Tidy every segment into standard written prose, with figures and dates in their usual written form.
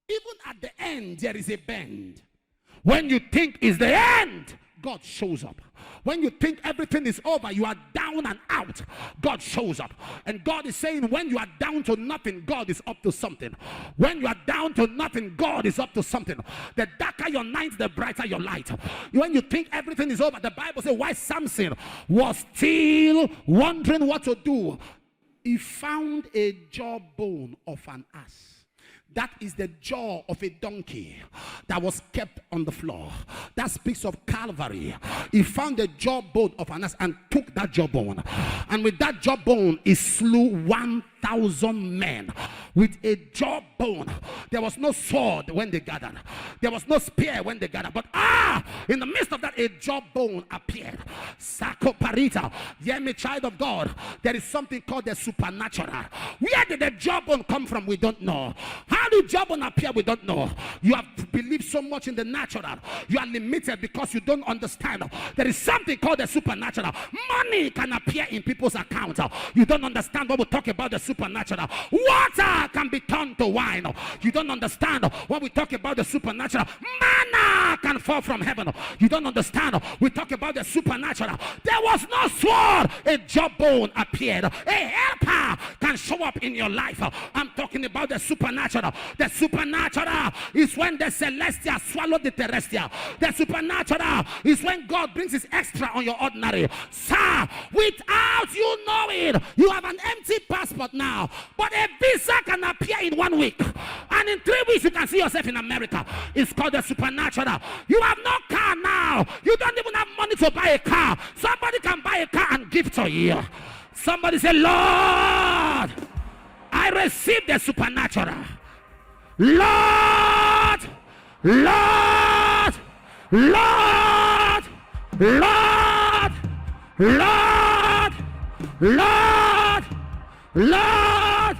Even at the end, there is a bend. When you think it's the end, God shows up. When you think everything is over, you are down and out, God shows up. And God is saying, when you are down to nothing, God is up to something. When you are down to nothing, God is up to something. The darker your night, the brighter your light. When you think everything is over, the Bible says, why Samson was still wondering what to do, he found a jawbone of an ass. That is the jaw of a donkey that was kept on the floor. That speaks of Calvary. He found the jawbone of an ass and took that jawbone. And with that jawbone, he slew 1,000 men. With a jawbone. There was no sword when they gathered. There was no spear when they gathered. But in the midst of that, a jawbone appeared. Sakoparita. Hear me, child of God. There is something called the supernatural. Where did the jawbone come from? We don't know. How did jawbone appear? We don't know. You have believed so much in the natural. You are limited because you don't understand. There is something called the supernatural. Money can appear in people's accounts. You don't understand when we talk about the supernatural. Water can be turned to wine. You don't understand when we talk about the supernatural. Manna can fall from heaven. You don't understand. We talk about the supernatural. There was no sword. A jawbone appeared. A helper can show up in your life. I'm talking about the supernatural. The supernatural is when the celestial swallowed the terrestrial. The supernatural is when God brings his extra on your ordinary. Sir, without you knowing, you have an empty passport now, but a visa can appear in 1 week, and in 3 weeks you can see yourself in America. It's called the supernatural. You have no car now. You don't even have money to buy a car. Somebody can buy a car and give to you. Somebody say, Lord, I receive the supernatural. Lord, Lord, Lord, Lord, Lord, Lord, Lord,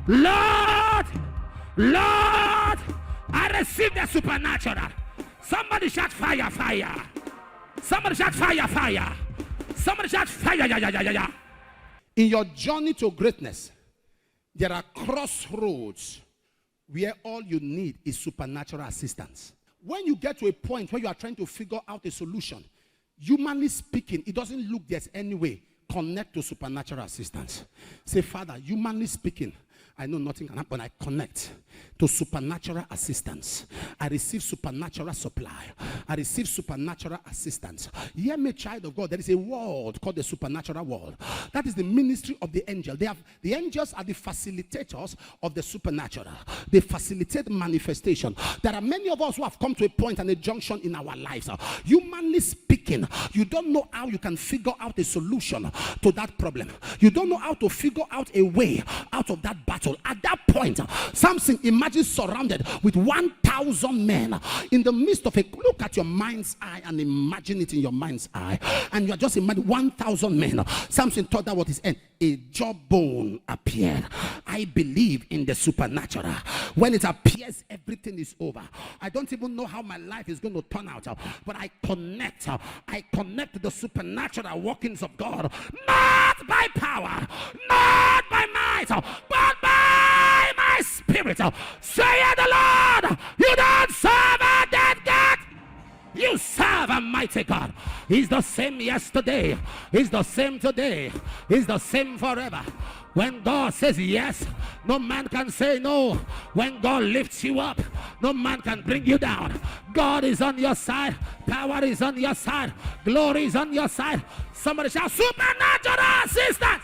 Lord, Lord, I receive the supernatural. Somebody shout fire, fire. Somebody shout fire, fire. Somebody shout fire, yeah, yeah, yeah, yeah, yeah. In your journey to greatness, there are crossroads where all you need is supernatural assistance. When you get to a point where you are trying to figure out a solution, humanly speaking, it doesn't look there's any way. Connect to supernatural assistance. Say, Father, humanly speaking, I know nothing can happen. I connect to supernatural assistance. I receive supernatural supply. I receive supernatural assistance. Hear me, child of God. There is a world called the supernatural world. That is the ministry of the angel. The angels are the facilitators of the supernatural. They facilitate manifestation. There are many of us who have come to a point and a junction in our lives. Humanly speaking, you don't know how you can figure out a solution to that problem. You don't know how to figure out a way out of that battle. At that point, Samson, imagine surrounded with 1,000 men in the midst of a, look at your mind's eye and imagine it in your mind's eye, and you are just imagining 1,000 men. Samson thought that was his end. A jawbone appeared. I believe in the supernatural. When it appears, everything is over. I don't even know how my life is going to turn out, but I connect to the supernatural workings of God, not by power, not by might, but by my spirit. Say the Lord, you don't serve a dead God. You serve a mighty God. He's the same yesterday. He's the same today. He's the same forever. When God says yes, no man can say no. When God lifts you up, no man can bring you down. God is on your side. Power is on your side. Glory is on your side. Somebody shout, supernatural assistance.